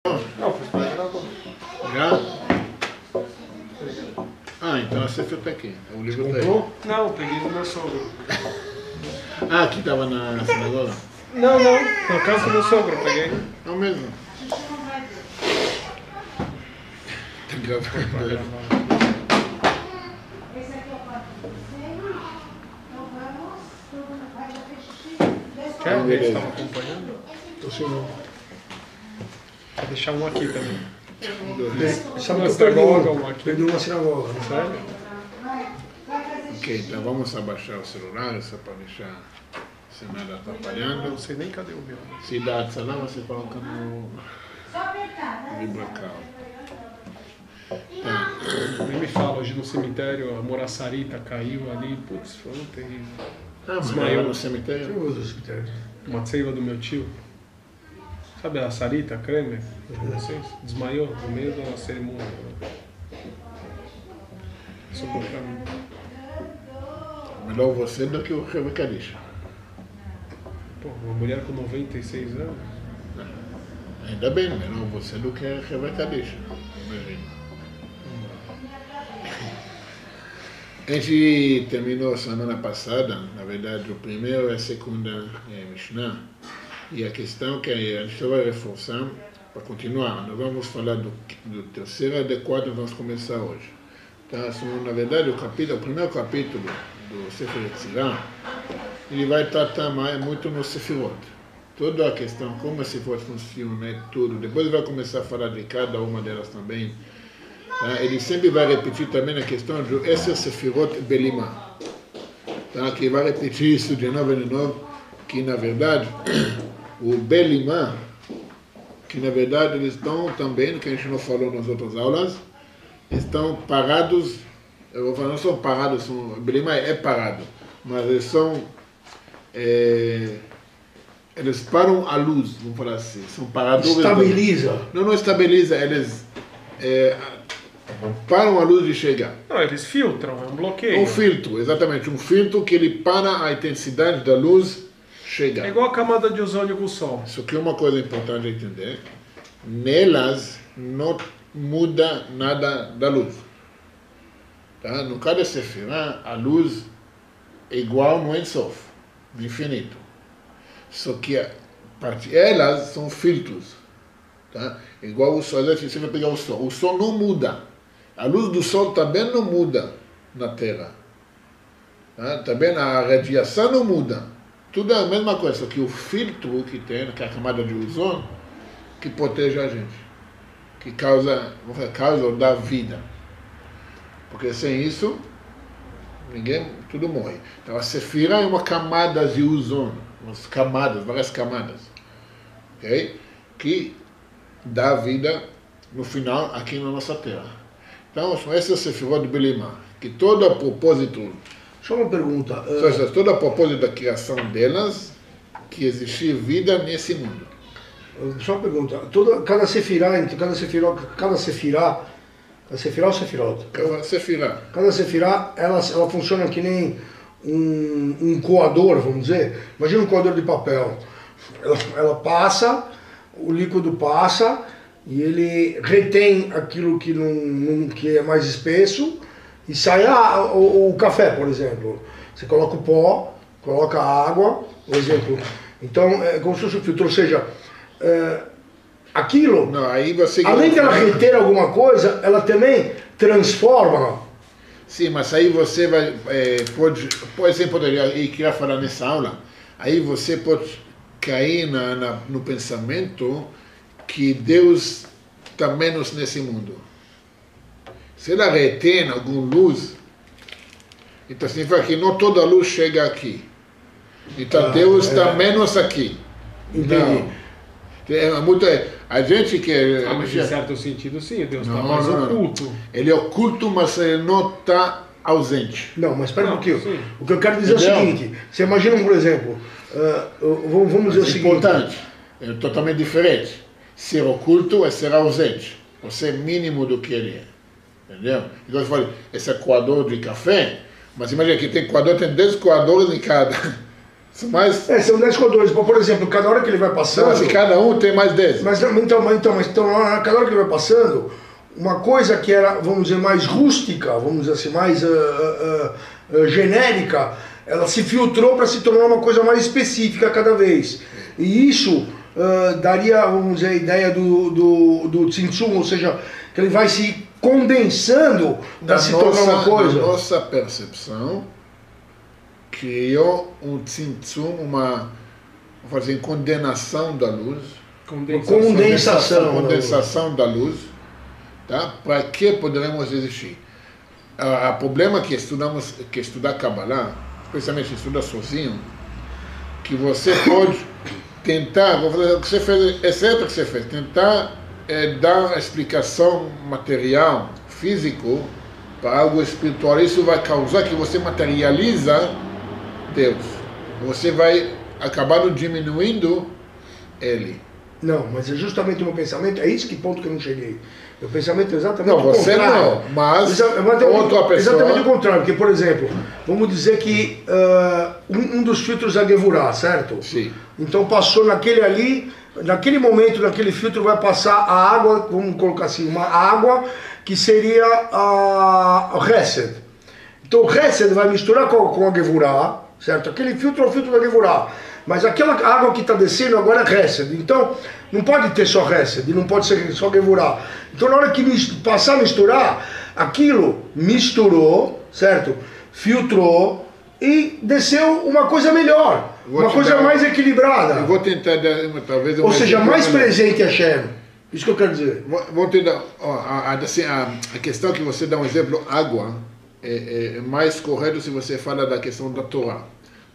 Não, fui para agora. Já? Ah, então você foi até aqui. O livro tá aí. Comprou? Não, eu peguei do meu sogro. Ah, aqui tava na sinagoga? Não, na casa do meu sogro eu peguei. É o mesmo. Tá gravando. Esse aqui é o quarto do desenho. Então vamos, todo mundo vai já assistir. Quer? Eles Beleza. estavam acompanhando? Tô sem não. Vou deixar um aqui também. Sabe Uma que eu perdi sinagoga, uma, uma aqui. perdi uma sinagoga, não sabe? Sério? Vai fazer Ok, então vamos abaixar o celular só para deixar sem nada atrapalhando. Não sei nem cadê o meu. Se dá a salão, você coloca no só apertar, né? vibracal. Nem me fala, hoje no cemitério a Morassarita caiu ali. Putz, foi um terrível. Ah, mas Desmaiou. lá no Eu cemitério? uso o cemitério. Uma seiva do meu tio. Sabe a Sarita, a Kramer? Vocês? Desmaiou no meio da cerimônia. Sobrou pra mim. Melhor você do que o Rebecadish. Pô, uma mulher com 96 anos. Ainda bem, melhor você do que a Rebecadish. Imagina. A gente terminou semana passada, na verdade, o primeiro e a segunda Mishnah. E a questão que a gente só vai reforçar, para continuar, nós vamos falar do terceiro e do quarto, vamos começar hoje. Tá? Na verdade, o primeiro capítulo do Sefer Yetzirah, ele vai tratar mais muito no Sefirot. Toda a questão, como a Sefirot funciona, tudo. Depois ele vai começar a falar de cada uma delas também. Tá? Ele sempre vai repetir também a questão de esse Sefirot Belimah. Tá? Que vai repetir isso de novo, que na verdade, o Belimah, que na verdade eles estão também, que a gente não falou nas outras aulas, estão parados, eu vou falar, não são parados, Belimah é parado, mas eles são, eles param a luz, vamos falar assim, são paradores. Estabiliza. Não estabiliza, eles param a luz de chegar. Não, eles filtram, é um bloqueio. Um filtro, exatamente, um filtro que ele para a intensidade da luz chegar. É igual a camada de ozônio com o sol. Isso aqui é uma coisa importante a entender. Nelas não muda nada da luz. Tá? No cada Sefirah, a luz é igual no Ein Sof, no infinito. Só que elas são filtros. Tá? Igual o sol, você vai pegar o sol não muda. A luz do sol também não muda na Terra. Tá? Também a radiação não muda. Tudo é a mesma coisa, só que o filtro que tem, que é a camada de ozônio, que protege a gente, que causa ou dá vida. Porque sem isso, tudo morre. Então a Sefirah é uma camada de ozônio, várias camadas, ok? Que dá vida no final aqui na nossa Terra. Então esse é o Sefirot de Belimah, que todo a propósito. Só uma pergunta. Todo a propósito da criação delas, que existir vida nesse mundo. Só uma pergunta. Cada sefirá ou sefirot? Sefirah. Cada sefirá, ela funciona que nem um coador, vamos dizer. Imagina um coador de papel. Ela passa, o líquido passa, e ele retém aquilo que é mais espesso, e sai o café, por exemplo. Você coloca o pó, coloca a água, por exemplo. Então, é como se fosse um filtro. Ou seja, aquilo, Não, aí você além de ela reter alguma coisa, ela também transforma. Sim, mas aí você vai, você poderia, e queria falar nessa aula, aí você pode cair no pensamento que Deus está menos nesse mundo. Se ela retém alguma luz, então significa que não toda a luz chega aqui. Então Deus está menos aqui. Entendi. A gente que... Mas em certo sentido, sim, Deus está Não, mais não. oculto. Ele é oculto, mas ele não está ausente. Não, mas espera um pouquinho. Sim. O que eu quero dizer Entendeu? é o seguinte: você imagina, por exemplo, vamos dizer o É seguinte. importante, é totalmente diferente. Ser oculto é ser ausente, ou ser mínimo do que ele é. Entendeu? Então você fala, esse é coador de café, mas imagina que tem 10 coadores em cada São mais... São 10 coadores. Por exemplo, cada hora que ele vai passando... Não, assim, cada um tem mais 10. Mas cada hora que ele vai passando, uma coisa que era, vamos dizer, mais rústica, vamos dizer assim, mais genérica, ela se filtrou para se tornar uma coisa mais específica cada vez. E isso daria, vamos dizer, a ideia do Tzimtzum, ou seja, que ele vai se condensando para se tornar uma coisa. A nossa percepção criou um Tzimtzum, uma condenação da luz. Condensação da luz. Tá? Para que poderemos existir? O problema que estudar Kabbalah, especialmente estudar sozinho, que você pode tentar, vou fazer o que você fez, exceto o que você fez, tentar dar a explicação material, físico, para algo espiritual. Isso vai causar que você materializa Deus. Você vai acabar diminuindo Ele. Não, mas é justamente o meu pensamento, é isso que ponto que eu não cheguei. Meu pensamento é exatamente o contrário. Não, mas outra pessoa... Exatamente o contrário, porque, por exemplo, vamos dizer que um dos filtros é Gevurah, certo? Sim. Então passou naquele ali, naquele momento, naquele filtro vai passar a água, vamos colocar assim, uma água que seria a Hesed. Então o Hesed vai misturar com a Gevurah, certo? Aquele filtro é o filtro da Gevurah. Mas aquela água que está descendo agora é Hesed. Então, não pode ter só Hesed, não pode ser só Gevurah. Então, na hora que passar a misturar, aquilo misturou, certo? Filtrou e desceu uma coisa melhor, uma coisa mais equilibrada. Eu vou tentar dar, talvez... Ou seja, mais presente a Hashem. Isso que eu quero dizer. Vou te dar... A questão que você dá um exemplo, água, é mais correto se você fala da questão da Torá.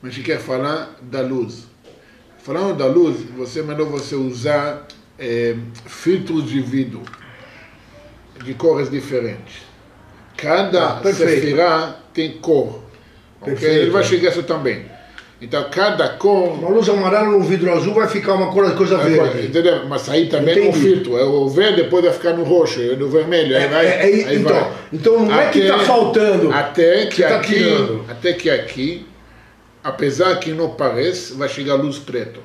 Mas a gente quer falar da luz. Falando da luz, é melhor você usar filtros de vidro, de cores diferentes. Cada sefirá tem cor. Okay? Ele vai chegar isso também. Então, cada cor... Uma luz amarela no vidro azul vai ficar uma coisa verde. Entendeu? Mas aí também é um filtro. O verde depois vai ficar no roxo, no vermelho. Então não é que está faltando. Até que aqui... Apesar que não parece, vai chegar luz preta.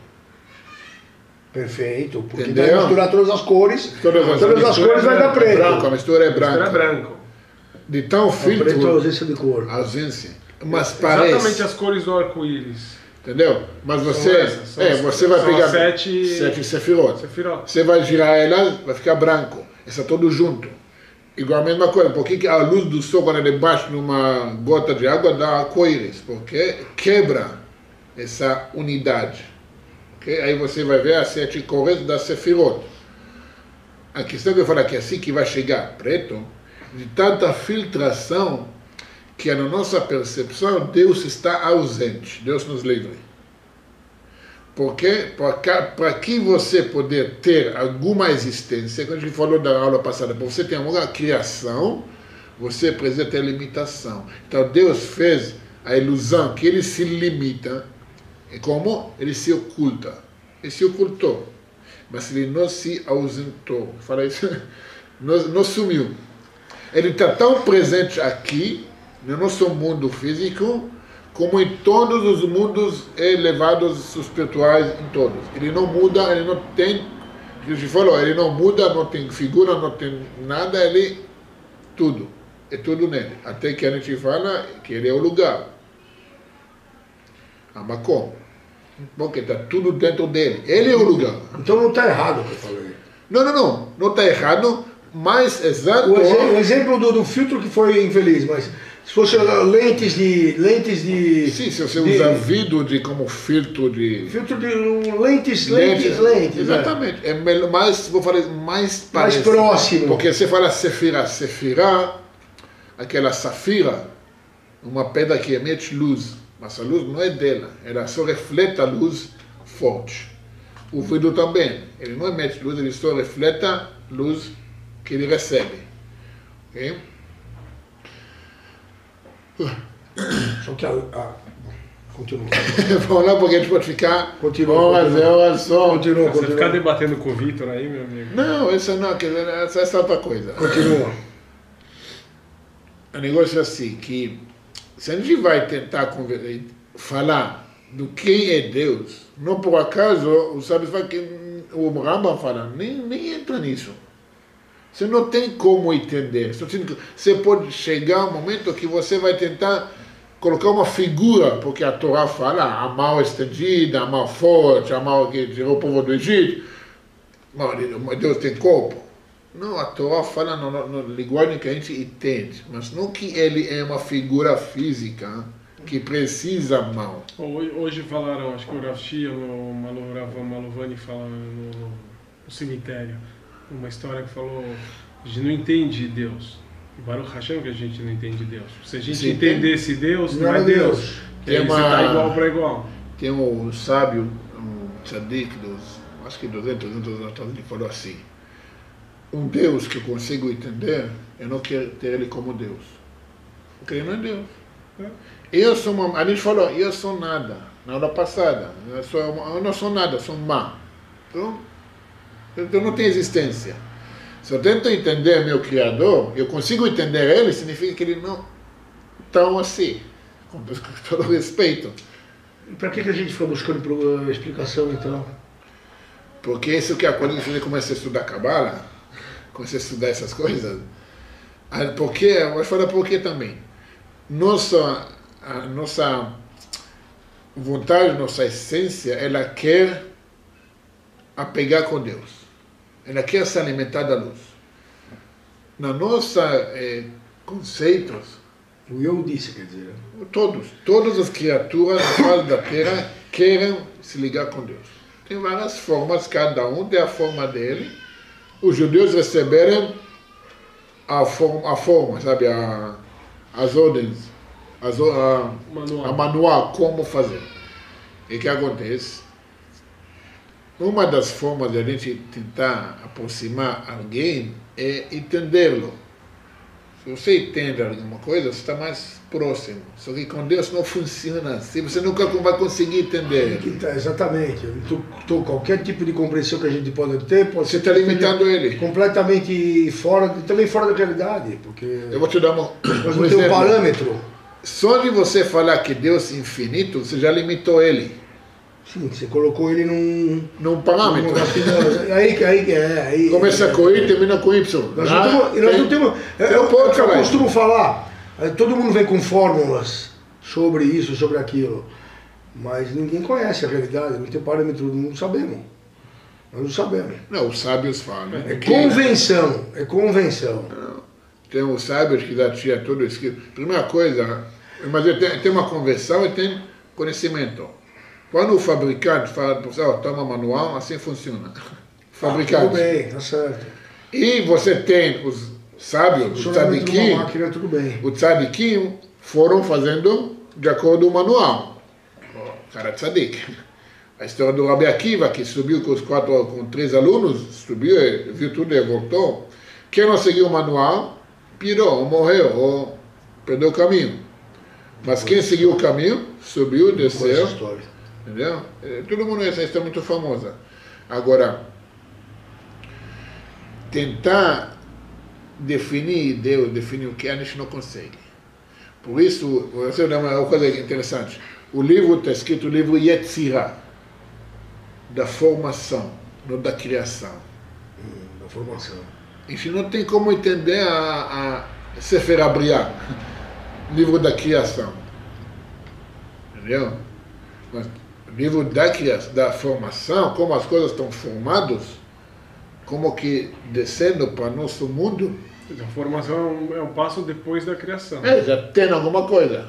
Perfeito, porque vai misturar todas as cores, todas as cores vai dar preto. A mistura é branca. De tão filtro... Preto é ausência de cor. Ausência. Mas parece... Exatamente as cores do arco-íris. Entendeu? Mas você vai pegar sete sefirot. Você vai girar elas, vai ficar branco. Está todo junto. Igual a mesma coisa, por que a luz do sol, quando ele bate numa gota de água, dá arco-íris? Porque quebra essa unidade. Okay? Aí você vai ver as 7 cores da Sefirot. A questão que eu falo aqui, assim que vai chegar preto, de tanta filtração, que na nossa percepção Deus está ausente. Deus nos livre. Porque para que você poder ter alguma existência, quando a gente falou da aula passada, para você ter alguma criação, você precisa ter limitação. Então Deus fez a ilusão que ele se limita, e como? Ele se oculta. Ele se ocultou, mas ele não se ausentou. Fala isso, não sumiu. Ele está tão presente aqui, no nosso mundo físico, como em todos os mundos elevados espirituais, em todos. Ele não muda, ele não tem, a gente falou, ele não muda, não tem figura, não tem nada, ele, tudo, é tudo nele. Até que a gente fala que ele é o lugar, a Makom, porque está tudo dentro dele, ele é o lugar. Então não está errado o que eu falei. Não está errado, mas exato... O exemplo do filtro que foi infeliz, mas... Se fosse lentes de... Sim, se você usar vidro como filtro de... Filtro de lentes. Exatamente. É mais, vou falar, mais próximo. Porque você fala sefirá, aquela safira, uma pedra que emite luz. Mas a luz não é dela. Ela só reflete a luz forte. O vidro também. Ele não emite luz, ele só reflete a luz que ele recebe. Ok? Só que continua. Vamos lá, porque a gente pode ficar horas só. Continua. Você ficar debatendo com o Vitor aí, meu amigo. Não, essa não, essa é outra coisa. Continua. O negócio é assim, que se a gente vai tentar falar do quem é Deus, não por acaso, o sábio fala que o Rambam fala, nem entra nisso. Você não tem como entender. Você pode chegar um momento que você vai tentar colocar uma figura, porque a Torá fala a mão estendida, a mão forte, a mão que tirou o povo do Egito. Deus tem corpo. Não, a Torá fala na linguagem que a gente entende, mas não que ele é uma figura física que precisa mão. Hoje falaram, acho que o Rav Shia, o Malovani fala no cemitério, uma história que falou, a gente não entende Deus. E Baruch Hashem que a gente não entende Deus. Se a gente entendesse Deus, não é Deus. Que aí você está igual para igual. Tem um sábio, um tzadik, acho que 200 anos atrás, ele falou assim, um Deus que eu consigo entender, eu não quero ter ele como Deus. Porque ele não é Deus. A gente falou, eu sou nada, na hora passada. Eu não sou nada, sou má. Então, eu não tenho existência. Se eu tento entender meu Criador, eu consigo entender ele, significa que ele não tão assim, com todo respeito. E para que a gente foi buscando explicação então? Porque isso que é quando a gente começa a estudar Kabbalah, começa a estudar essas coisas. Porque, eu vou falar por quê também. A nossa vontade, nossa essência, ela quer apegar com Deus. Ela quer se alimentar da luz. Na nossa conceitos, o eu disse, quer dizer, todas as criaturas da face da terra querem se ligar com Deus. Tem várias formas, cada um tem a forma dele. Os judeus receberam a forma, sabe, as ordens, a manual, como fazer. E o que acontece? Uma das formas de a gente tentar aproximar alguém é entendê-lo. Se você entende alguma coisa, você está mais próximo. Só que com Deus não funciona assim, você nunca vai conseguir entender. Exatamente. Qualquer tipo de compreensão que a gente pode ter, você está limitando ele. Completamente fora, também fora da realidade. Porque eu vou te dar nós não temos um parâmetro. Só de você falar que Deus é infinito, você já limitou ele. Sim, você colocou ele num parâmetro. Aí começa com I e termina com Y. Nós não temos. Eu costumo falar, todo mundo vem com fórmulas sobre isso, sobre aquilo, mas ninguém conhece a realidade, não tem parâmetro, não sabemos. Nós não sabemos. Não, os sábios falam. Convenção, é convenção. Não. Tem os sábios que já tinha tudo escrito. Primeira coisa, mas tem uma convenção e tem conhecimento. Quando o fabricante fala, toma manual, assim funciona. Fabricante. Tudo bem, tá certo. E você tem os sábios, os tzadikim, os tzadikim foram fazendo de acordo com o manual. O cara tzadik. A história do Rabi Akiva, que subiu com 3 alunos, subiu, viu tudo e voltou. Quem não seguiu o manual, pirou, ou morreu, ou perdeu o caminho. Mas quem seguiu o caminho, subiu, desceu. Entendeu? Todo mundo, essa história é muito famosa. Agora, tentar definir Deus, definir o que a gente não consegue. Por isso, você dá uma coisa interessante. O livro está escrito, o livro Yetzirah, da formação, não da criação. Da formação. A gente não tem como entender a Sefer Abriá, livro da criação. Entendeu? Mas o livro da criação, da formação, como as coisas estão formadas, como que descendo para nosso mundo. A formação é um passo depois da criação. Já tem alguma coisa.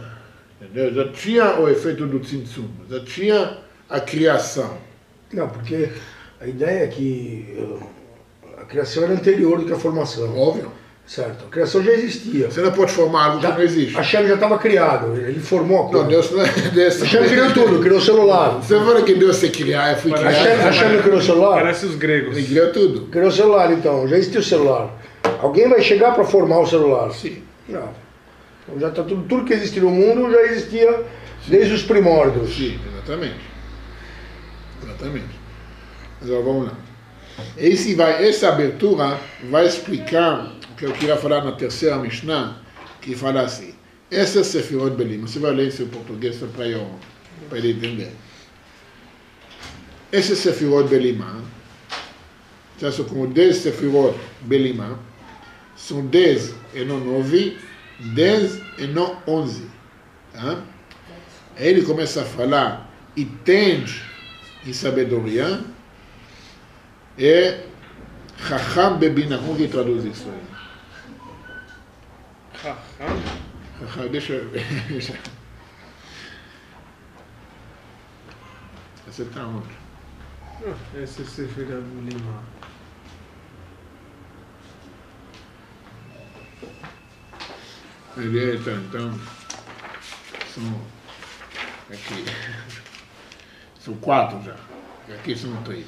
Entendeu? Já tinha o efeito do Tzimtzum, já tinha a criação. Não, porque a ideia é que a criação era anterior do que a formação. Óbvio. Certo, a criação já existia. Você não pode formar algo que não existe. A Shem já estava criado, ele formou a coisa. Não, Deus não é desse. A Shem criou tudo, criou o celular. Você fala que Deus se criar, fui criado. A Shem não criou o celular? Parece os gregos. Ele criou tudo. Criou o celular, então, já existia o celular. Alguém vai chegar para formar o celular? Sim. Não. Então já está tudo que existe no mundo já existia desde os primórdios. Sim, exatamente. Exatamente. Mas vamos lá. Essa abertura vai explicar o que eu queria falar na terceira Mishnah, que fala assim, essa Sefirot Belim, você vai ler isso em português só para eu para ele entender. Esse Sefirot Belimã, são como 10 Sefirot Belimã, são 10 e não 9, 10 e não 11. Tá? Aí ele começa a falar, entende em sabedoria, e Chacham Bebina, como que traduz isso aí? Chacham? Deixa eu ver. Você está onde? Esse Sefer Lima. Ele está, então, são aqui, são 4 já, aqui são 3.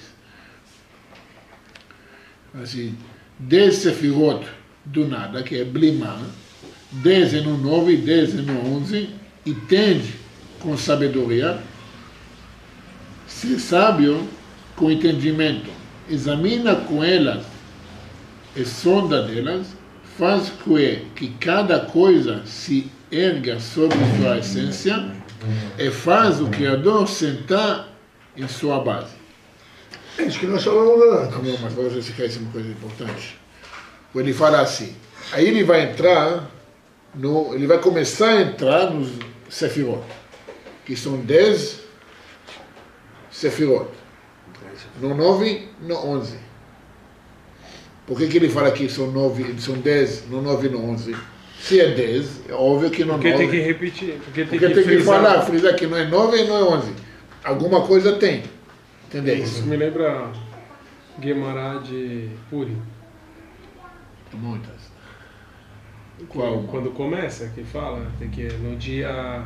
Assim, 10 Sefirot do nada, que é Blimá, 10 e no 9, 10 e no 11, entende com sabedoria, ser sábio com entendimento, examina com elas e sonda delas, faz com que cada coisa se erga sobre sua essência e faz o Criador sentar em sua base. É isso que nós falamos antes. Não, mas para você explicar isso é uma coisa importante. Ele fala assim, aí ele vai entrar, ele vai começar a entrar nos Sefirot, que são 10 Sefirot, no 9, no 11. Por que ele fala que são 10, no 9 e no 11? Se é 10, é óbvio que no 9... Porque tem que repetir, porque tem Porque que tem que frisar. frisar que não é 9 e não é 11. Alguma coisa tem. Entendeu? Isso me lembra Guemará de Purim. Muitas. Qual? Quando começa, que fala, tem que no dia...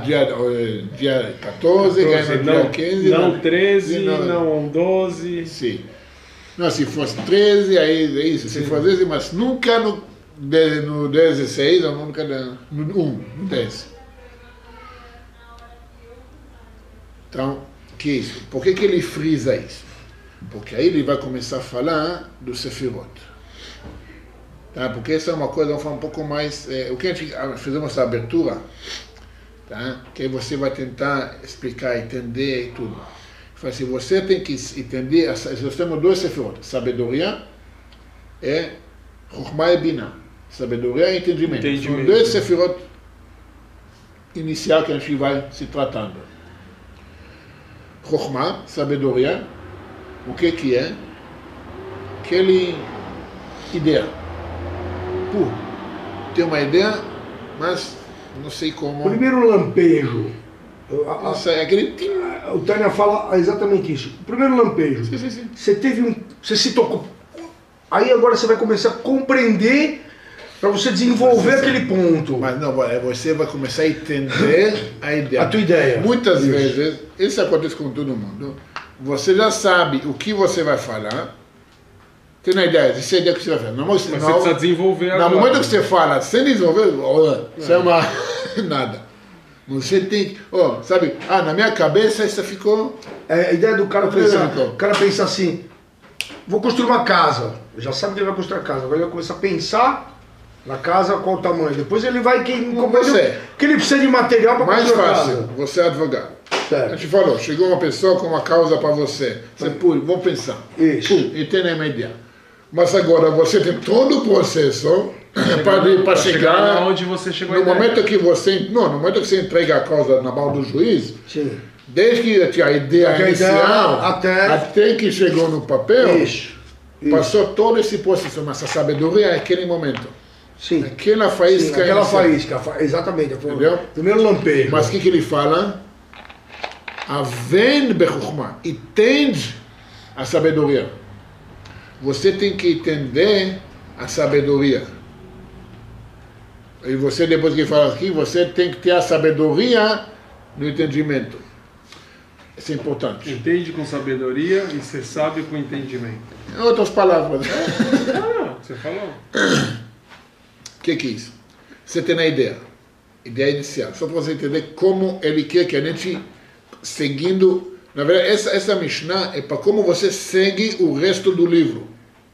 Dia 14, ganha no dia 15. Não 13, não- não 12. Sim. Não, se fosse 13, aí é isso. Se Sim. fosse 13, mas nunca no 16, ou nunca no 1, no 10. Então, que isso? Por que ele frisa isso? Porque aí ele vai começar a falar do Sefirot. Tá? Porque essa é uma coisa, vamos falar um pouco mais... o que a gente fizemos essa abertura, tá? Que aí você vai tentar explicar, entender e tudo. Fala assim, você tem que entender, nós temos 2 Sefirot, sabedoria e Chokhmah e Binah. Sabedoria e entendimento. São 2 Sefirot inicial que a gente vai se tratando. Chokhmah, sabedoria, o que é? Aquele ideia. Tem uma ideia, mas não sei como. Primeiro lampejo. Não sei, aquele... O Tânia fala exatamente isso. O primeiro lampejo. Sim. Você teve você se tocou. Aí agora você vai começar a compreender para você desenvolver aquele ponto. Mas não, você vai começar a entender a ideia. A tua ideia. Muitas Isso. vezes, isso acontece com todo mundo. Você já sabe o que você vai falar. Tem a ideia, essa é a ideia que você vai falar. Não, Mas você precisa desenvolver agora. No momento que você fala sem desenvolver, isso é uma... nada. Você tem que... sabe, na minha cabeça isso ficou... A ideia do cara pensar, o cara pensa assim, vou construir uma casa. Já sabe que ele vai construir a casa. Agora ele vai começar a pensar na casa, qual o tamanho. Depois ele vai... que ele precisa de material para Mais construir a fácil, casa. você é advogado. Certo. A gente falou, chegou uma pessoa com uma causa para você. Você, vou pensar. Isso. E tem a minha ideia. Mas agora você tem todo o processo para chegar onde você chegou. no momento que você entrega a causa na mão do juiz. Sim. Desde que a ideia inicial até que chegou no papel, Isso. passou todo esse processo. Mas a sabedoria é aquele momento. Sim. Aquela faísca. Sim, aquela inicial. faísca, exatamente. Entendeu? Primeiro lampejo. Mas o que ele fala? Aven bechukhmah. Entende a sabedoria. Você tem que entender a sabedoria. E você, depois que fala aqui, você tem que ter a sabedoria no entendimento. Isso é importante. Entende com sabedoria e você sabe com entendimento. Em outras palavras. Não, você falou. O que é isso? Você tem a ideia inicial. Só para você entender como ele quer que a gente, seguindo... Na verdade, essa Mishnah é para como você segue o resto do livro.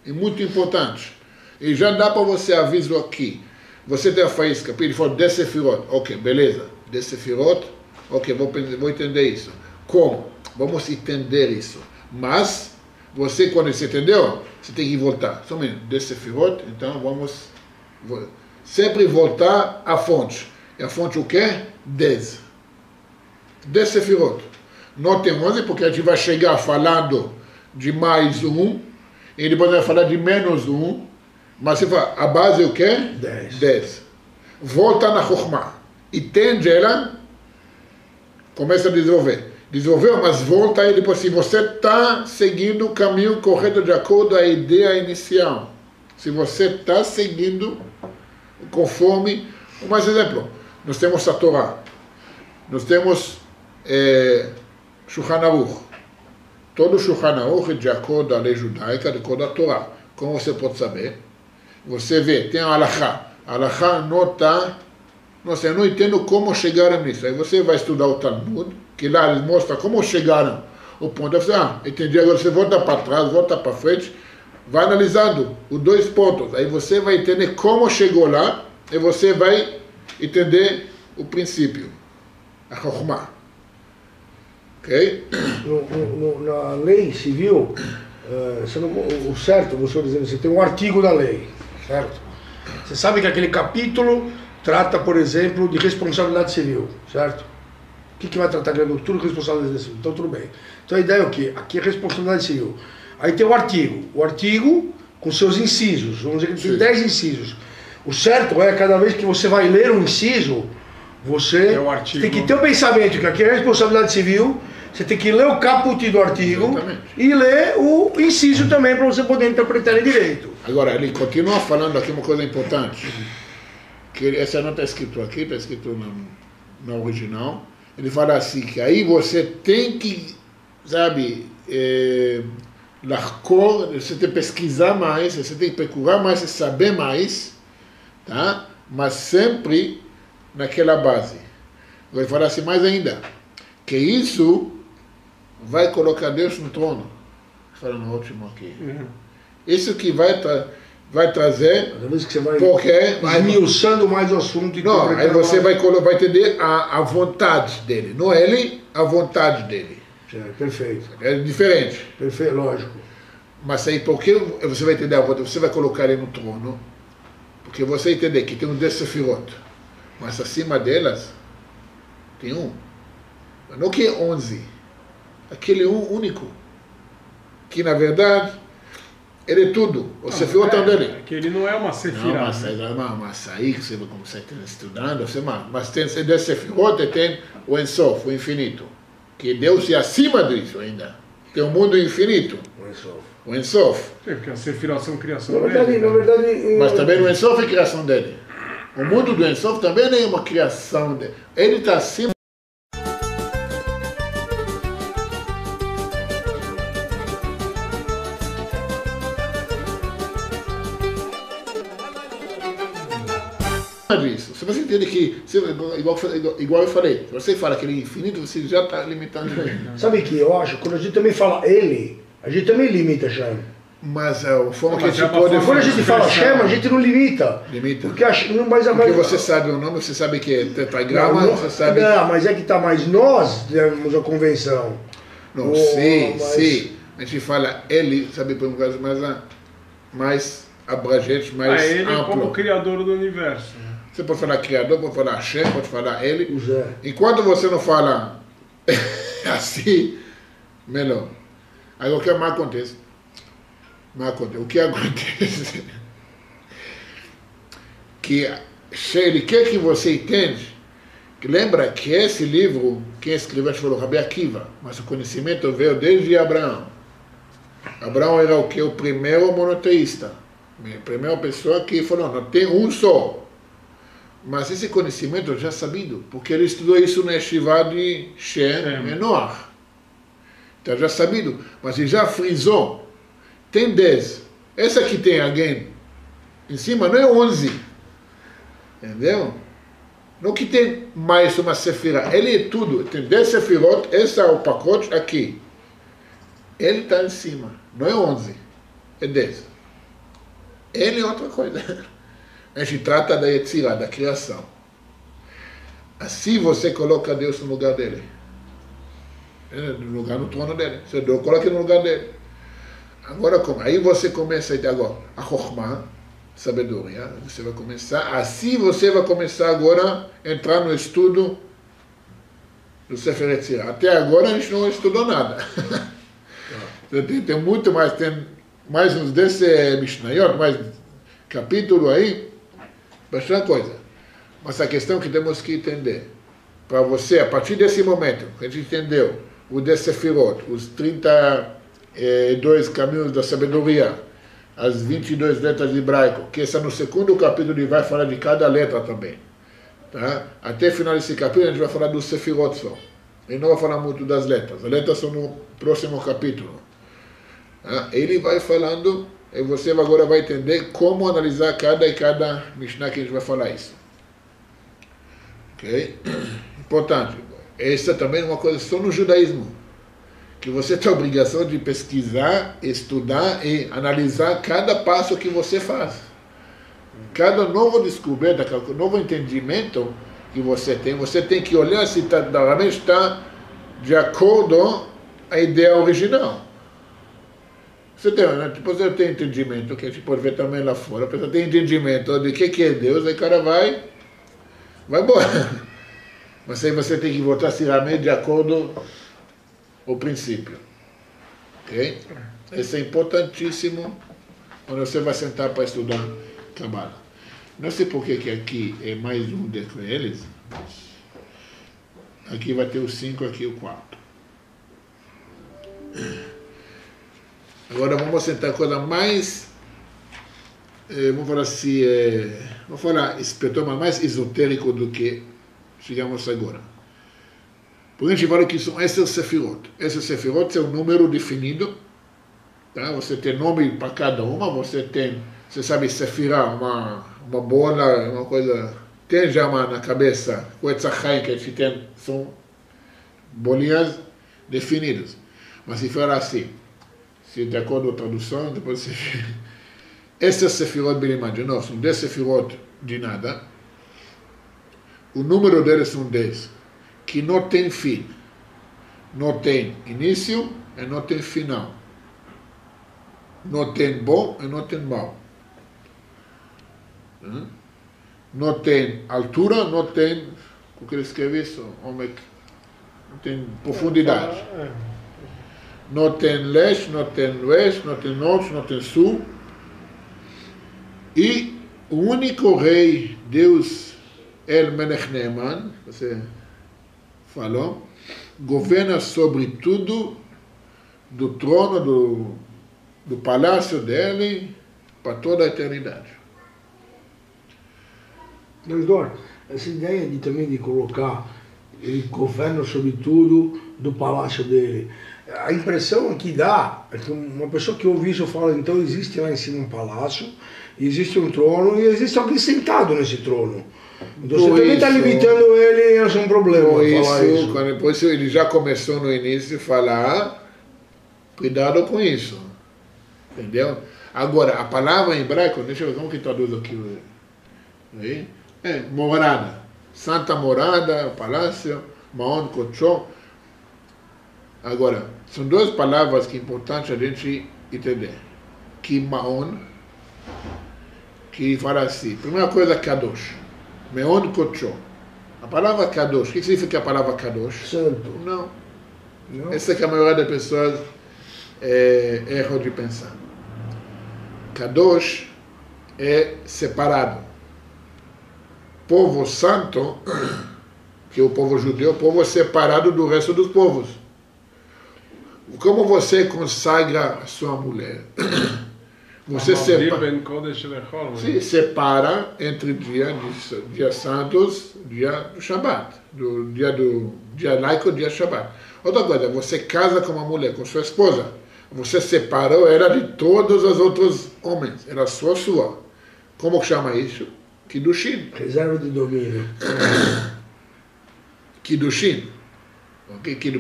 É muito importante. E já dá para você aviso aqui. Você tem a faísca, ele falou 10 Sefirot. Ok, beleza. 10 Sefirot, Ok, vou entender isso. Como? Vamos entender isso. Mas, você, quando você entendeu, você tem que voltar. Somente de Sefirot, então vamos sempre voltar à fonte. E a fonte o quê? 10. 10 Sefirot. Não tem 11, porque a gente vai chegar falando de mais um, e depois vai falar de menos um, mas você fala, a base é o quê? 10. Volta na Chokhmah. Entende ela, começa a desenvolver. Desenvolveu, mas volta aí depois, se você está seguindo o caminho correto de acordo com a ideia inicial. Se você está seguindo conforme... Mais exemplo, nós temos a Torá, nós temos Shulchan Aruch. Todo Shulchan Aruch é de acordo com a lei judaica, de acordo com a Torá. Como você pode saber? Você vê, tem a Halachá. A Halachá não está... Nossa, eu não entendo como chegaram nisso. Aí você vai estudar o Talmud, que lá eles mostram como chegaram ao ponto. Você, entendi, agora você volta para trás, volta para frente, vai analisando os 2 pontos. Aí você vai entender como chegou lá, e você vai entender o princípio, a Chokhmah. Ok? Na lei civil, o certo, você dizendo, você tem um artigo da lei, certo? Você sabe que aquele capítulo trata, por exemplo, de responsabilidade civil, certo? O que vai tratar? Tudo responsabilidade civil. Então, tudo bem. Então, a ideia é o quê? Aqui é responsabilidade civil. Aí tem o artigo com seus incisos. Vamos dizer que tem 10 incisos. O certo é, cada vez que você vai ler um inciso, você tem que ter o pensamento que aqui é responsabilidade civil, você tem que ler o caput do artigo. Exatamente. E ler o inciso também, para você poder interpretar ele direito. Agora, ele continua falando aqui uma coisa importante. Que essa não está escrito aqui, está escrito no original. Ele fala assim, que aí você tem que, sabe, você tem que pesquisar mais, você tem que procurar mais, saber mais, tá? Mas sempre naquela base. Ele fala assim mais ainda, que isso vai colocar Deus no trono. Falando ótimo aqui. Isso que vai trazer, cada vez que você vai porque esmiuçando mais o assunto. Não, aí você vai entender a vontade dele, não ele, a vontade dele. Perfeito. É diferente. Perfeito, lógico. Mas aí, por que você vai entender a vontade? Você vai colocar ele no trono, porque você entender que tem um 10 Sefirot, mas acima delas tem um. Não que é 11, aquele um único, que na verdade ele é tudo. O Sefirot é dele. Que ele não é uma Sefirah. Não, mas é uma açaí que você vai começar estudando, mas tem 10 Sefirot e tem o Ensof, o infinito. Que Deus é acima disso ainda. Tem um mundo infinito. O Ensof. Sim, porque a Sefirah são criação na verdade, dele. Na verdade, mas também o Ensof é criação dele. O mundo do Ensof também é uma criação dele. Ele está acima. Disso. Se você entende que, igual eu falei, se você fala que ele é infinito, você já está limitando ele. Sabe que eu acho, quando a gente também fala ele, a gente também limita Hashem. Mas a forma que a gente pode... Quando a gente fala Hashem, a gente não limita. Limita. Porque você sabe o nome, você sabe que é tetragrama, você sabe... Não, mas é que tá, mas nós temos a convenção. Não, sim. A gente fala ele, sabe, por um caso mais abrangente, mais ele amplo. como criador do universo. Você pode falar criador, pode falar Hashem, pode falar ele. Zé. Enquanto você não fala assim, melhor. Aí o que mais acontece? O que acontece? Que ele quer que você entende, que lembra que esse livro, quem escreveu foi o Rabi Akiva, mas o conhecimento veio desde Abraão. Abraão era o que? O primeiro monoteísta. A primeira pessoa que falou, não tem um só. Mas esse conhecimento já sabido, porque ele estudou isso na Yeshiva de Shem e Noach. Então já sabido, mas ele já frisou. Tem 10. Essa aqui tem alguém em cima, não é 11. Entendeu? Não que tem mais uma Sefirah. Ele é tudo. Tem 10 Sefirot, esse é o pacote aqui. Ele está em cima. Não é 11, é 10. Ele é outra coisa. A gente trata da Yetzirah, da criação. Assim você coloca Deus no lugar dele. No trono dele. Você coloca no lugar dele. Agora como? Aí você começa agora a Chokhmah, sabedoria. Você vai começar. Assim você vai começar agora a entrar no estudo do Sefer Yetzirah. Até agora a gente não estudou nada. Tem muito mais, tem mais uns desse Mishnayot, mais capítulo aí, bastante coisa. Mas a questão que temos que entender, para você, a partir desse momento, que a gente entendeu o de Sefirot, os 32 caminhos da sabedoria, as 22 letras de hebraico, que essa no segundo capítulo ele vai falar de cada letra também. Tá? Até o final desse capítulo a gente vai falar dos Sefirot só. Ele não vai falar muito das letras. As letras são no próximo capítulo. Tá? Ele vai falando, e você agora vai entender como analisar cada Mishnah que a gente vai falar isso. Ok? Importante. Essa também é uma coisa só no judaísmo. Que você tem a obrigação de pesquisar, estudar e analisar cada passo que você faz. Cada nova descoberta, cada novo entendimento que você tem que olhar se realmente está de acordo com a ideia original. Você tem, né? Tipo, você tem entendimento, que a gente pode ver também lá fora, a pessoa tem entendimento de que é Deus, aí o cara vai embora. Mas aí você tem que voltar se realmente de acordo com o princípio. Ok? Isso é importantíssimo quando você vai sentar para estudar Kabbalah. Não sei por que aqui é mais um deles. Aqui vai ter o 5, aqui o 4. Agora vamos sentar a coisa mais, vamos falar assim, vamos falar espiritual, mais esotérico do que chegamos agora. Porque a gente fala que são esses sefirot. Esses sefirot é um número definido. Tá? Você tem nome para cada uma, você sabe sefirah, uma bola, uma coisa, tem já uma na cabeça, o etzachai que a gente tem, são bolinhas definidas. Mas se for assim, se de acordo com a tradução, depois você... Esses sefirot bilimad, não, são 10 sefirot de nada. O número deles são 10, que não tem fim. Não tem início e não tem final. Não tem bom e não tem mal. Não tem altura, não tem, o que ele escreve isso? Não tem profundidade. Não tem leste, não tem oeste, não tem norte, não tem sul. E o único rei, Deus, El Melech Neeman, você falou, governa sobre tudo, do trono, do palácio dele, para toda a eternidade. Dor, essa ideia também de colocar ele governa sobre tudo do palácio dele, a impressão que dá é que uma pessoa que ouve isso fala, então existe lá em cima um palácio, existe um trono e existe alguém sentado nesse trono. Então você também está limitando ele, é um problema falar isso. Por isso ele já começou no início a falar, cuidado com isso. Entendeu? Agora, a palavra em hebraico, deixa eu ver como que traduz aqui. Morada. Santa morada, palácio, Maon Kocho. Agora, são duas palavras que é importante a gente entender. Que Maon, que fala assim, primeira coisa, Kadosh. Maon Kocho. A palavra Kadosh, o que significa a palavra Kadosh? Santo. Não. Essa é que a maioria das pessoas erram de pensar. Kadosh é separado. Povo santo, que é o povo judeu, o povo é separado do resto dos povos. Como você consagra a sua mulher? Você separa entre dia santos, dia do Shabat, dia laico, dia Shabat. Outra coisa, você casa com uma mulher, com sua esposa. Você separou ela de todos os outros homens. Era só sua. Como que chama isso? Kiddushin. Reserva de domínio. Kiddushin.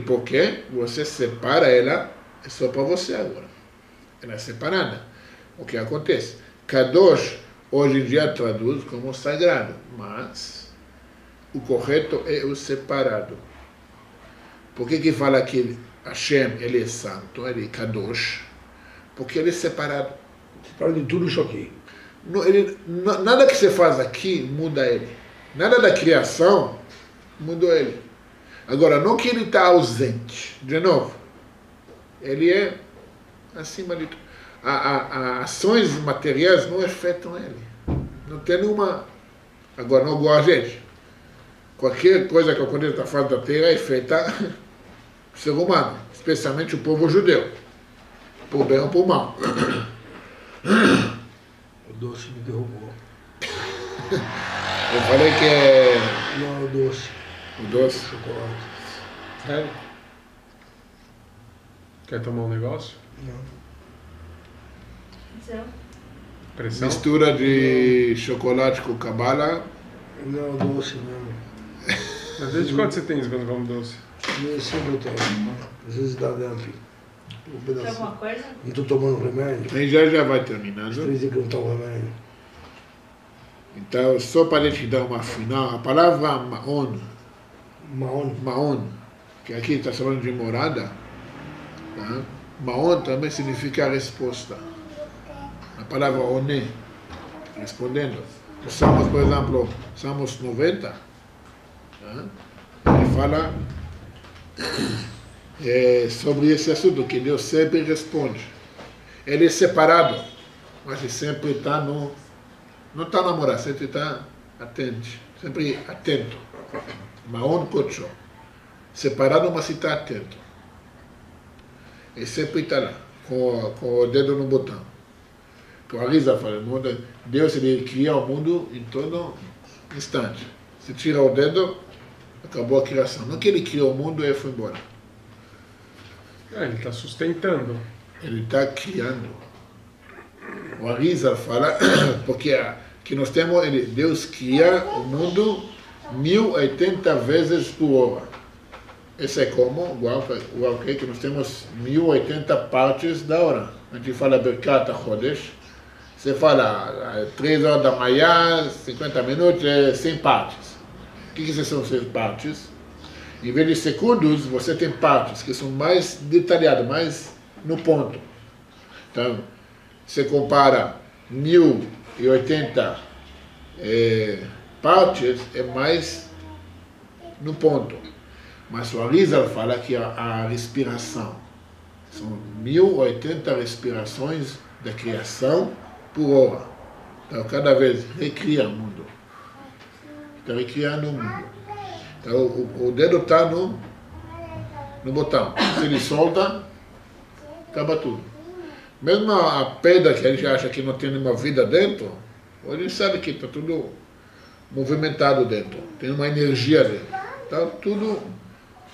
Porque você separa ela, é só para você agora. Ela é separada. O que acontece? Kadosh, hoje em dia traduz como sagrado, mas o correto é o separado. Por que fala que Hashem, ele é santo, ele é Kadosh? Porque ele é separado. Separado de tudo isso aqui. Nada que você faz aqui muda ele. Nada da criação mudou ele. Agora, não que ele está ausente. De novo, ele é acima de tudo. As ações materiais não afetam ele. Não tem nenhuma... Agora, não igual a gente. Qualquer coisa que aconteça na face da terra afeta o ser humano, especialmente o povo judeu. Por bem ou por mal. O doce me derrubou. Eu falei que é... Não, o doce. O doce? Chocolate. Sério? Quer tomar um negócio? Não. Pressão? Mistura de chocolate com cabala. Não, doce mesmo. Mas desde quando você tem isso quando come doce? Nem sempre eu tenho. Às vezes dá dumping. Tem alguma coisa? Não estou tomando remédio. Aí já vai Os terminando. 3 dias que eu não tomo remédio. Então, só para a gente dar uma final, a palavra Maon, Maon. que aqui está falando de morada, tá? Maon também significa resposta. A palavra Oné, respondendo. Os Salmos, por exemplo, Salmos 90, tá? Ele fala sobre esse assunto, que Deus sempre responde. Ele é separado, mas ele sempre está no... Não está namorado, sempre está atento. Sempre atento. Maon Kocho. Separado, mas está atento. Ele sempre está lá, com o dedo no botão. Que o Arizal fala, Deus ele cria o mundo em todo instante. Se tira o dedo, acabou a criação. Não que ele criou o mundo e foi embora. Ele está sustentando. Ele está criando. O Arizal fala, porque que nós temos, Deus cria o mundo 1080 vezes por hora. Esse é como, igual que nós temos 1080 partes da hora. A gente fala Birkat HaChodesh, você fala 3 horas da manhã, 50 minutos, 100 partes. O que são 100 partes? Em vez de segundos, você tem partes que são mais detalhadas, mais no ponto. Então, você compara 1080 partes, é mais no ponto. Mas o Arizal fala que a respiração são 1080 respirações da criação por hora. Então, cada vez recria o mundo. Está recriando o mundo. Então, o dedo está no botão. Se ele solta, acaba tudo. Mesmo a pedra que a gente acha que não tem nenhuma vida dentro, a gente sabe que está tudo movimentado dentro. Tem uma energia dentro. Então, tudo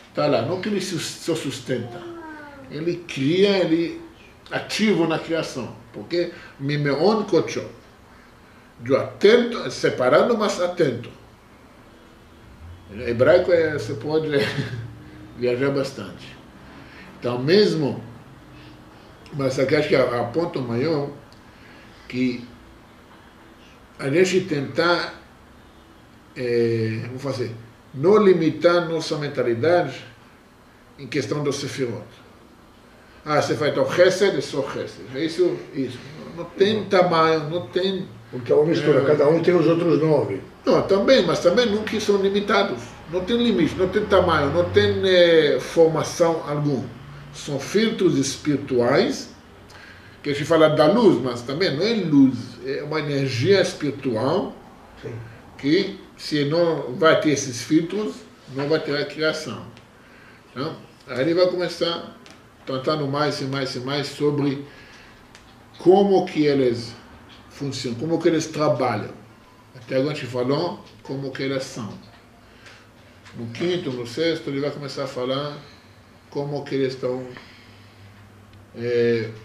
está lá. Não que ele só sustenta. Ele cria, ele ativo na criação. Porque Mimeon Kocho. De atento, separado, mas atento. Em hebraico você pode viajar bastante. Então mesmo, mas aqui acho que a ponto maior que a gente tentar, vamos fazer, não limitar nossa mentalidade em questão do Sefirot. Você faz então Chesed, é só Chesed. É isso. Não tem tamanho, não tem... Porque é uma mistura, cada um tem os outros 9. Não, também, mas também nunca são limitados. Não tem limite, não tem tamanho, não tem formação alguma. São filtros espirituais, que a gente fala da luz, mas também não é luz, é uma energia espiritual. Sim. Que se não vai ter esses filtros, não vai ter a criação. Então, aí ele vai começar tentando mais e mais e mais sobre como que eles funcionam, como que eles trabalham. Até agora a gente falou como que eles são. No quinto, no sexto, ele vai começar a falar como que eles estão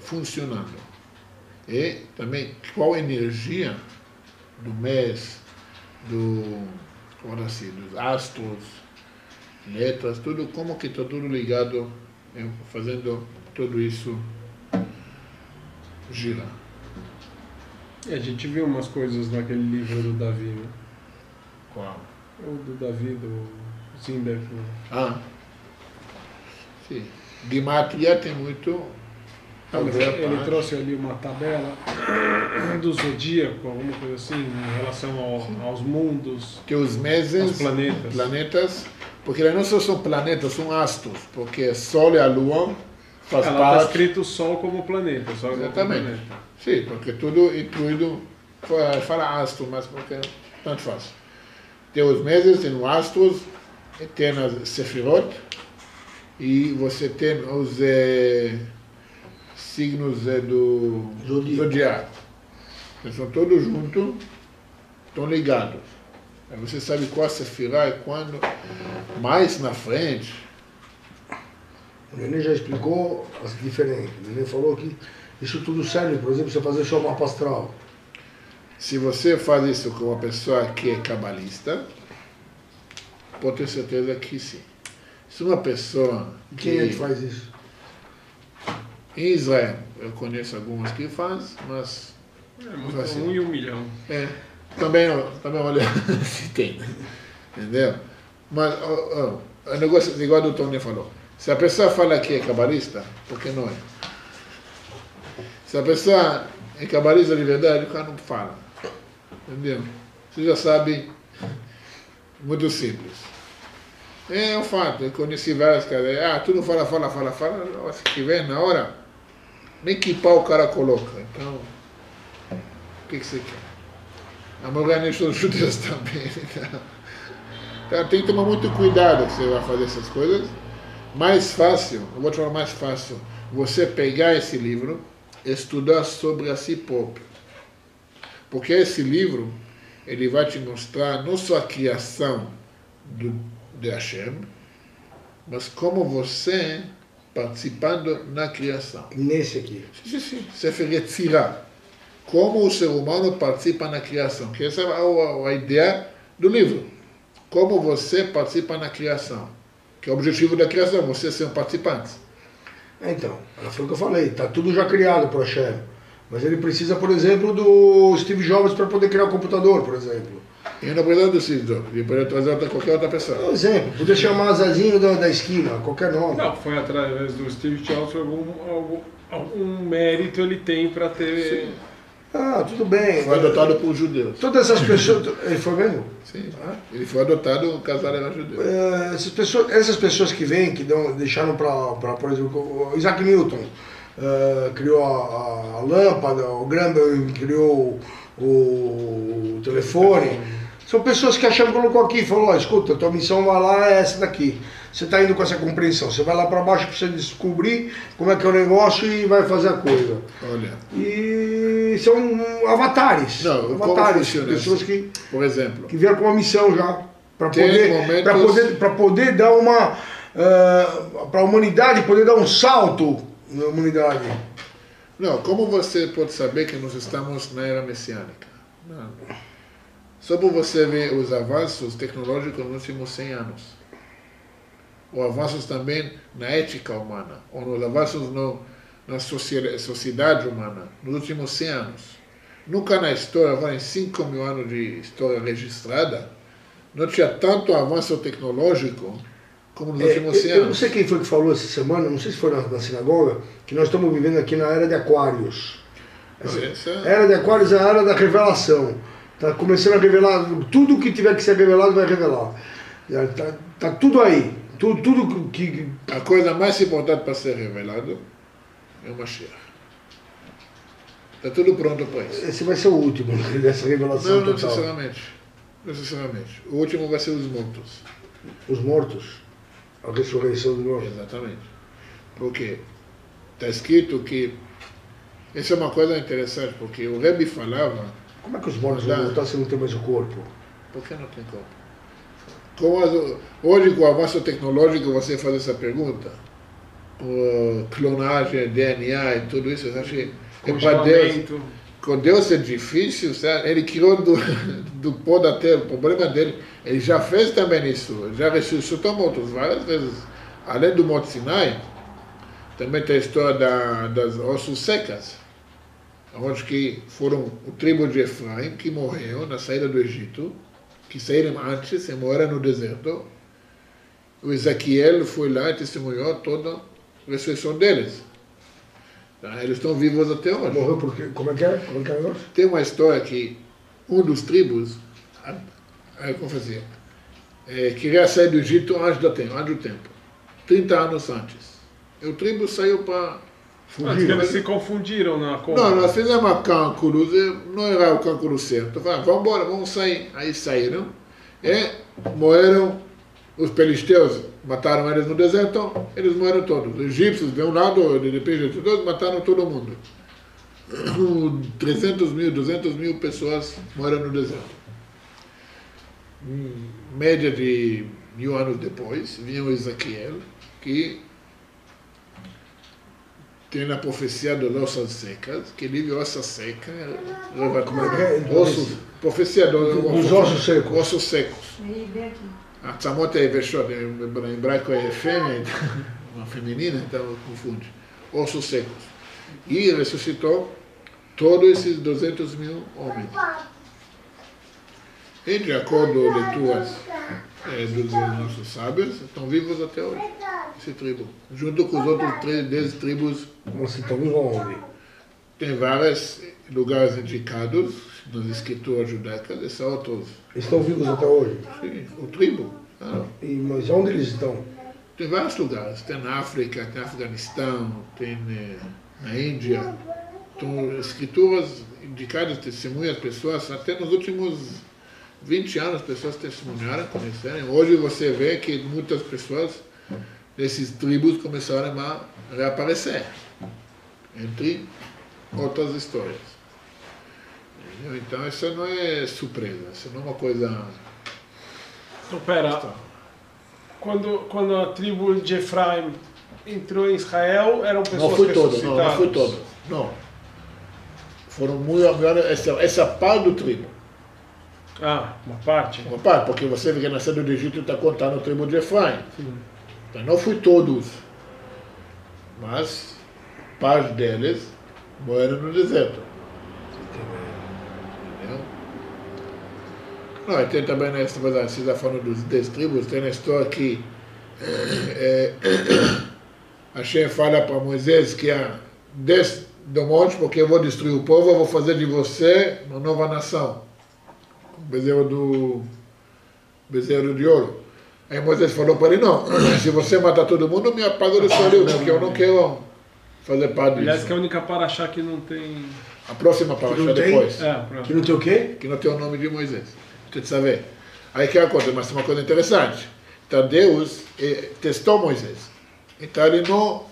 funcionando. E também qual a energia do mês, dos astros, letras, tudo, como que está tudo ligado, fazendo tudo isso girar. E a gente viu umas coisas naquele livro do Davi, né? Qual? O do Davi, do Zimberg. Ah, sim. Gematria tem muito a ver a Ele parte. trouxe ali uma tabela do zodíaco, alguma coisa assim, em relação aos mundos, Que os meses, aos planetas. porque eles não só são planetas, são astros, porque Sol e a Lua faz Ela está parte. escrito Sol como planeta, Sol como Exatamente. planeta. Sim, porque tudo incluído, fala astro, mas porque tanto faz. Tem os meses, tem os astros, tem as Sefirot, e você tem os signos do zodiaco. Eles são todos juntos, estão ligados. Aí você sabe qual Sefirah e quando. Mais na frente, O Nenê já explicou as diferenças. O Nenê falou que isso tudo serve, por exemplo, você fazer o seu mapa astral. se você faz isso com uma pessoa que é cabalista, pode ter certeza que sim. Se uma pessoa Quem é que faz isso? Em Israel, eu conheço alguns que faz, mas É muito assim. 1 em 1 milhão. também olha se tem, entendeu? Mas o negócio, igual o Tony falou, se a pessoa fala que é cabalista, porque não é? Se a pessoa é cabalista de verdade, o cara não fala, entendeu? Você já sabe, muito simples. É um fato, eu conheci vários caras, tudo fala, se tiver na hora, nem que pau o cara coloca, então, o que você quer? A mulher são judeus também, então tem que tomar muito cuidado que você vai fazer essas coisas. Mais fácil, eu vou te falar mais fácil, você pegar esse livro, estudar sobre a si próprio. Porque esse livro, ele vai te mostrar não só a criação de Hashem, mas como você participando na criação. Nesse aqui. Sim. Sefer Yetzirah. Como o ser humano participa na criação. Que essa é a ideia do livro. Como você participa na criação. Que é o objetivo da criação, você ser um participante. Então, foi o que eu falei, está tudo já criado para o Hashem. Mas ele precisa, por exemplo, do Steve Jobs para poder criar o computador, por exemplo. Eu não preciso do Steve Jobs, ele pode trazer qualquer outra pessoa. Um exemplo, poder chamar Zezinho da esquina, qualquer nome. Não, foi através do Steve Jobs, algum mérito ele tem para ter... Sim. Tudo bem. Foi adotado por judeus. Todas essas pessoas... Ele foi mesmo? Sim. Ele foi adotado, o casal era judeu. Essas pessoas que vêm, que deixaram para, por exemplo, o Isaac Newton criou a lâmpada, o Graham criou o telefone. São pessoas que acham que colocou aqui, falou, escuta, tua missão vai lá, é essa daqui. Você está indo com essa compreensão, você vai lá para baixo para você descobrir como é que é o negócio e vai fazer a coisa. Olha. E são avatares. Não, avatares, como pessoas assim? Por exemplo, que vieram com uma missão já para poder dar uma para a humanidade poder dar um salto na humanidade. Não, como você pode saber que nós estamos na era messiânica? Não. Só por você ver os avanços tecnológicos nos últimos 100 anos. Os avanços também na ética humana, ou nos avanços na sociedade humana, nos últimos 100 anos. Nunca na história, agora em 5 mil anos de história registrada, não tinha tanto avanço tecnológico como nos últimos 100 anos. Eu não sei quem foi que falou essa semana, não sei se foi na sinagoga, que nós estamos vivendo aqui na era de Aquários. Era de Aquários é a era da revelação. Está começando a revelar, tudo que tiver que ser revelado vai revelar. Tá tudo aí. Tudo que... A coisa mais importante para ser revelado é o Mashiach. Está tudo pronto para isso. Esse vai ser o último dessa revelação Não total. necessariamente. O último vai ser os mortos. Os mortos. A ressurreição dos mortos. Exatamente. Porque está escrito que... Isso é uma coisa interessante, porque o Rebbe falava... Como é que os mortos vão voltar se não tem mais o corpo? Por que não tem corpo? Hoje, com o avanço tecnológico, você faz essa pergunta. Clonagem, DNA e tudo isso, eu acho que para Deus, com Deus é difícil, sabe? Ele criou do pó da terra. O problema dele, ele já fez também isso, já ressuscitou mortos várias vezes. Além do Monte Sinai, também tem a história das ossos secas, onde que foram o tribo de Efraim, que morreu na saída do Egito, que saíram antes e morreram no deserto. O Ezequiel foi lá e testemunhou toda a ressurreição deles. Tá? Eles estão vivos até hoje. Morreu porque... Como é que é? Como é que é o negócio? Tem uma história que um dos tribos, como fazia, queria sair do Egito antes do tempo, 30 anos antes. E o tribo saiu para fugir. Eles se confundiram na conta. Não, nós fizemos cálculos, não era o cálculo certo. Falaram, vamos embora, vamos sair. Aí saíram e morreram. Os filisteus mataram eles no deserto, eles morreram todos. Os egípcios, de um lado, de repente, todos mataram todo mundo. 300 mil, 200 mil pessoas morreram no deserto. Média de 1000 anos depois, vinha o Ezequiel, que tem na profecia das ossas secas, que ele viu ossa seca, ossos, profecia dos ossos secos. Ossos secos. A tzamot é veshot, em hebraico é fêmea, uma feminina, então confunde. Ossos secos. E ressuscitou todos esses 200 mil homens. E de acordo com leituras dos nossos sábios, estão vivos até hoje, esse tribo. Junto com os outros 10 tribos. Mas estão vivos onde? Tem vários lugares indicados nas escrituras judaicas, esses outros. Estão vivos até hoje? Sim, o tribo. Mas onde eles estão? Tem vários lugares. Tem na África, tem no Afeganistão, tem na Índia. Então, escrituras indicadas, testemunhas, pessoas, até nos últimos 20 anos, pessoas testemunharam, conheceram. Hoje você vê que muitas pessoas desses tribos começaram a reaparecer, entre outras histórias. Então, isso não é surpresa, isso não é uma coisa... Então, pera, quando a tribo de Efraim entrou em Israel, eram pessoas ressuscitadas? Não foi todo. Não. Foram muito... Essa parte do tribo. Ah, uma parte? Uma parte, porque você vê que nascendo do Egito está contando a tribo de Efraim. Então, não foi todos. Mas parte deles morreram no deserto. Entendeu? Não, tem também nessa coisa, você está falando dos 10 tribos, tem a história que Hashem fala para Moisés que desce do monte porque eu vou destruir o povo, eu vou fazer de você uma nova nação. Bezerro de ouro. Aí Moisés falou para ele, não, se você matar todo mundo, me apaga do seu livro, porque eu não quero fazer parte disso. Aliás, que é a única paraxá que não tem... A próxima paraxá depois. Que não tem o quê? Que não tem o nome de Moisés. Tem que saber. Aí que acontece, mas é uma coisa interessante. Então Deus testou Moisés. Então ele não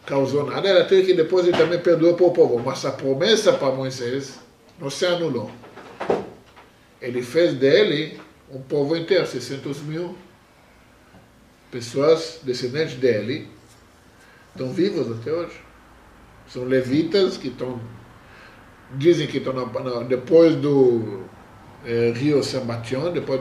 causou nada, até que depois ele também perdoou para o povo. Mas a promessa para Moisés não se anulou. Ele fez dele um povo inteiro, 600 mil pessoas descendentes dele, estão vivos até hoje. São levitas que estão, dizem que estão depois do rio Sambation, depois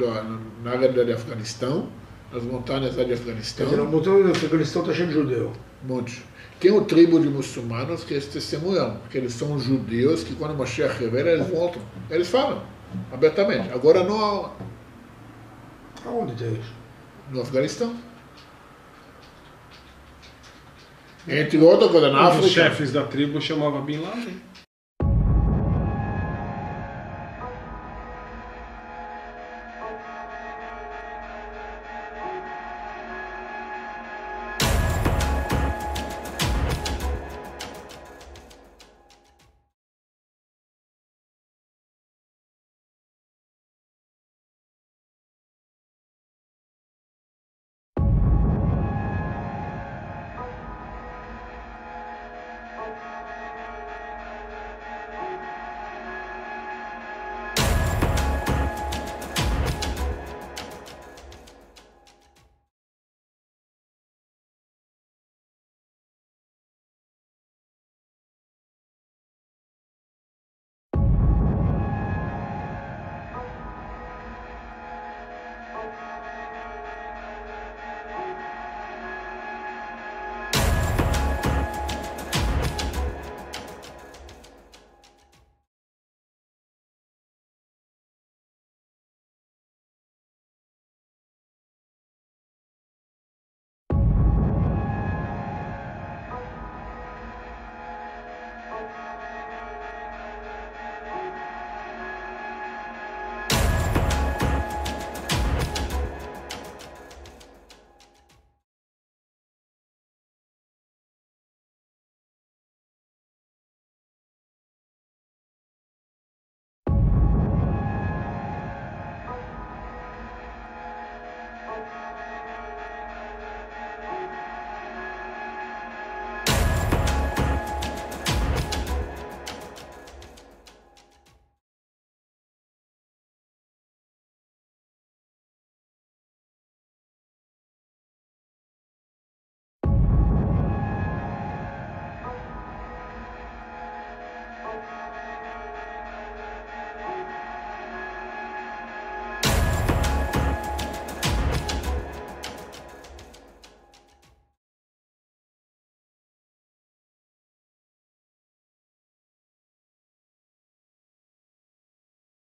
na área do Afeganistão, nas montanhas lá de Afeganistão. Na montanha do Afeganistão está cheio de judeu. Um monte. Tem um tribo de muçulmanos que eles testemunham, porque eles são judeus que quando Mashiach revela, eles voltam. Eles falam abertamente. Agora não. Aonde tem isso? No Afeganistão. Entre outras coisas, na África. Os chefes da tribo chamavam Bin Laden.